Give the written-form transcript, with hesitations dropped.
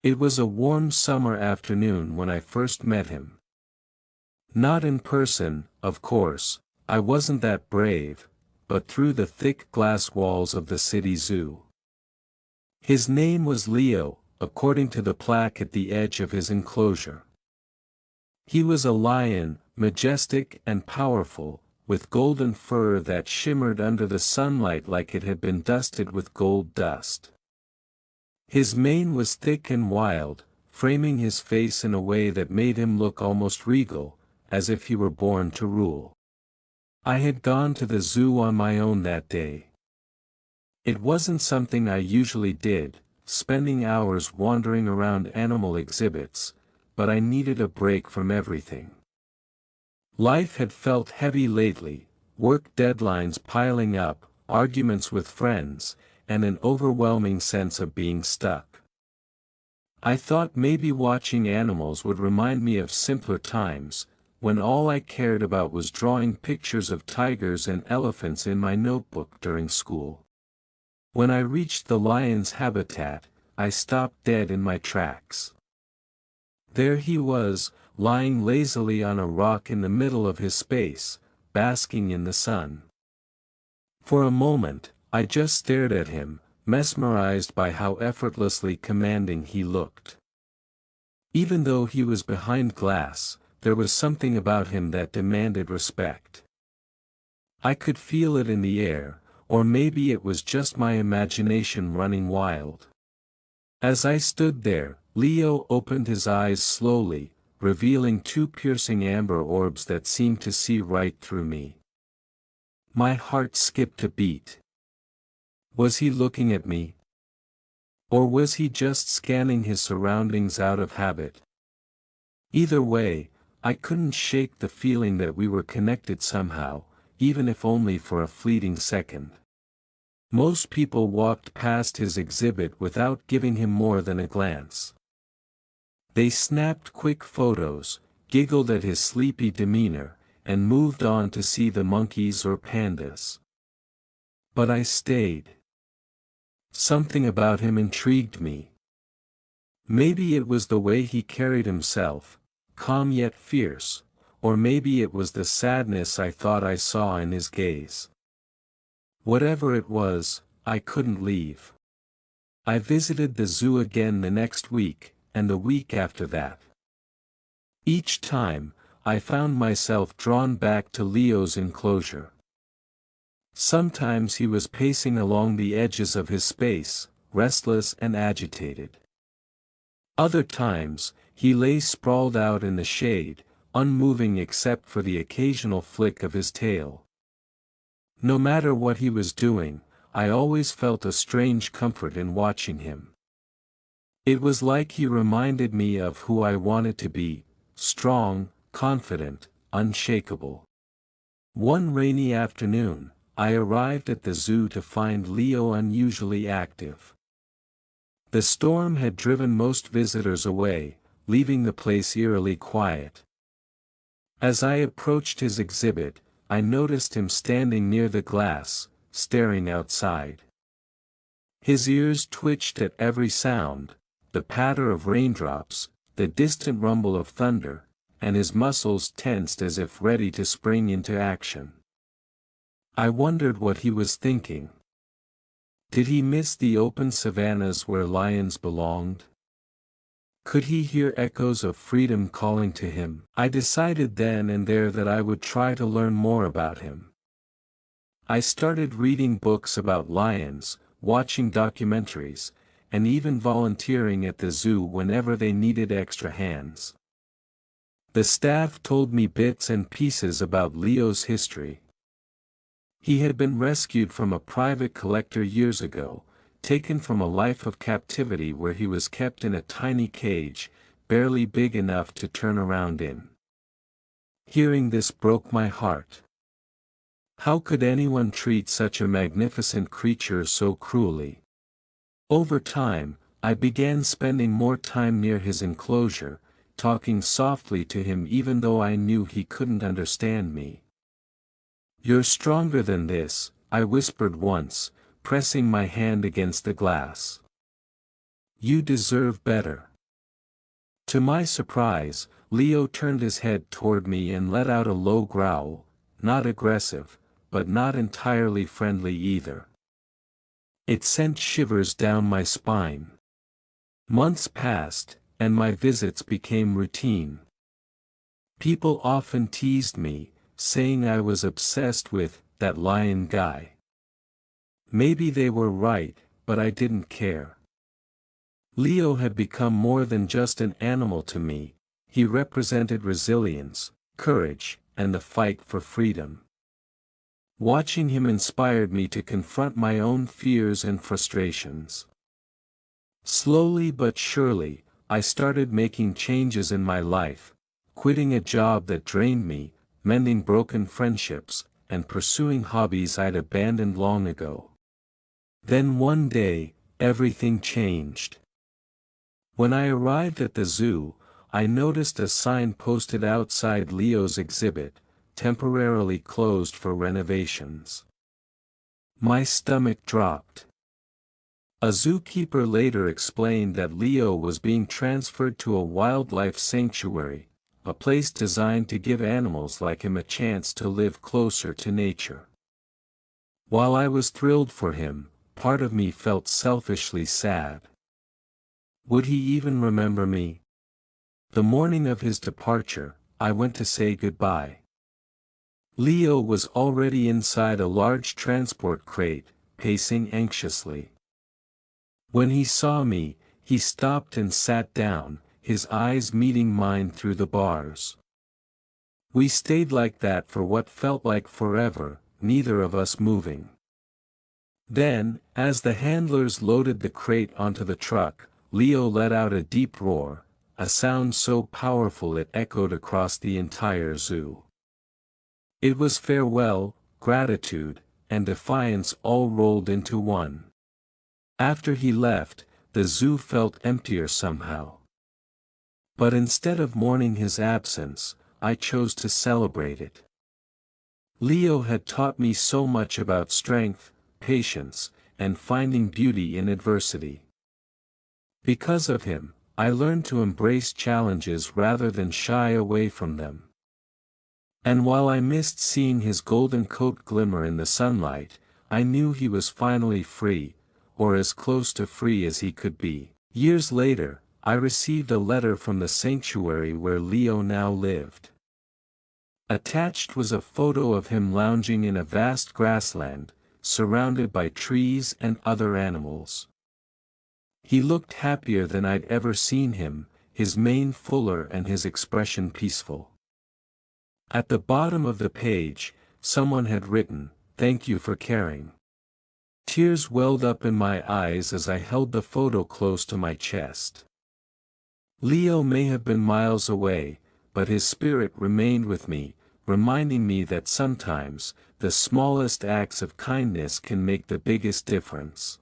It was a warm summer afternoon when I first met him. Not in person, of course, I wasn't that brave, but through the thick glass walls of the city zoo. His name was Leo, according to the plaque at the edge of his enclosure. He was a lion, majestic and powerful, with golden fur that shimmered under the sunlight like it had been dusted with gold dust. His mane was thick and wild, framing his face in a way that made him look almost regal, as if he were born to rule. I had gone to the zoo on my own that day. It wasn't something I usually did, spending hours wandering around animal exhibits, but I needed a break from everything. Life had felt heavy lately, work deadlines piling up, arguments with friends, and an overwhelming sense of being stuck. I thought maybe watching animals would remind me of simpler times, when all I cared about was drawing pictures of tigers and elephants in my notebook during school. When I reached the lion's habitat, I stopped dead in my tracks. There he was, lying lazily on a rock in the middle of his space, basking in the sun. For a moment, I just stared at him, mesmerized by how effortlessly commanding he looked. Even though he was behind glass, there was something about him that demanded respect. I could feel it in the air, or maybe it was just my imagination running wild. As I stood there, Leo opened his eyes slowly, revealing two piercing amber orbs that seemed to see right through me. My heart skipped a beat. Was he looking at me? Or was he just scanning his surroundings out of habit? Either way, I couldn't shake the feeling that we were connected somehow, even if only for a fleeting second. Most people walked past his exhibit without giving him more than a glance. They snapped quick photos, giggled at his sleepy demeanor, and moved on to see the monkeys or pandas. But I stayed. Something about him intrigued me. Maybe it was the way he carried himself, calm yet fierce, or maybe it was the sadness I thought I saw in his gaze. Whatever it was, I couldn't leave. I visited the zoo again the next week, and the week after that. Each time, I found myself drawn back to Leo's enclosure. Sometimes he was pacing along the edges of his space, restless and agitated. Other times, he lay sprawled out in the shade, unmoving except for the occasional flick of his tail. No matter what he was doing, I always felt a strange comfort in watching him. It was like he reminded me of who I wanted to be, strong, confident, unshakable. One rainy afternoon, I arrived at the zoo to find Leo unusually active. The storm had driven most visitors away, leaving the place eerily quiet. As I approached his exhibit, I noticed him standing near the glass, staring outside. His ears twitched at every sound, the patter of raindrops, the distant rumble of thunder, and his muscles tensed as if ready to spring into action. I wondered what he was thinking. Did he miss the open savannas where lions belonged? Could he hear echoes of freedom calling to him? I decided then and there that I would try to learn more about him. I started reading books about lions, watching documentaries, and even volunteering at the zoo whenever they needed extra hands. The staff told me bits and pieces about Leo's history. He had been rescued from a private collector years ago, taken from a life of captivity where he was kept in a tiny cage, barely big enough to turn around in. Hearing this broke my heart. How could anyone treat such a magnificent creature so cruelly? Over time, I began spending more time near his enclosure, talking softly to him even though I knew he couldn't understand me. "You're stronger than this," I whispered once, pressing my hand against the glass. "You deserve better." To my surprise, Leo turned his head toward me and let out a low growl, not aggressive, but not entirely friendly either. It sent shivers down my spine. Months passed, and my visits became routine. People often teased me, saying I was obsessed with that lion guy. Maybe they were right, but I didn't care. Leo had become more than just an animal to me. He represented resilience, courage, and the fight for freedom. Watching him inspired me to confront my own fears and frustrations. Slowly but surely, I started making changes in my life, quitting a job that drained me, mending broken friendships, and pursuing hobbies I'd abandoned long ago. Then one day, everything changed. When I arrived at the zoo, I noticed a sign posted outside Leo's exhibit, temporarily closed for renovations. My stomach dropped. A zookeeper later explained that Leo was being transferred to a wildlife sanctuary, a place designed to give animals like him a chance to live closer to nature. While I was thrilled for him, part of me felt selfishly sad. Would he even remember me? The morning of his departure, I went to say goodbye. Leo was already inside a large transport crate, pacing anxiously. When he saw me, he stopped and sat down, his eyes meeting mine through the bars. We stayed like that for what felt like forever, neither of us moving. Then, as the handlers loaded the crate onto the truck, Leo let out a deep roar, a sound so powerful it echoed across the entire zoo. It was farewell, gratitude, and defiance all rolled into one. After he left, the zoo felt emptier somehow. But instead of mourning his absence, I chose to celebrate it. Leo had taught me so much about strength, patience, and finding beauty in adversity. Because of him, I learned to embrace challenges rather than shy away from them. And while I missed seeing his golden coat glimmer in the sunlight, I knew he was finally free, or as close to free as he could be. Years later, I received a letter from the sanctuary where Leo now lived. Attached was a photo of him lounging in a vast grassland, surrounded by trees and other animals. He looked happier than I'd ever seen him, his mane fuller and his expression peaceful. At the bottom of the page, someone had written, "Thank you for caring." Tears welled up in my eyes as I held the photo close to my chest. Leo may have been miles away, but his spirit remained with me, reminding me that sometimes, the smallest acts of kindness can make the biggest difference.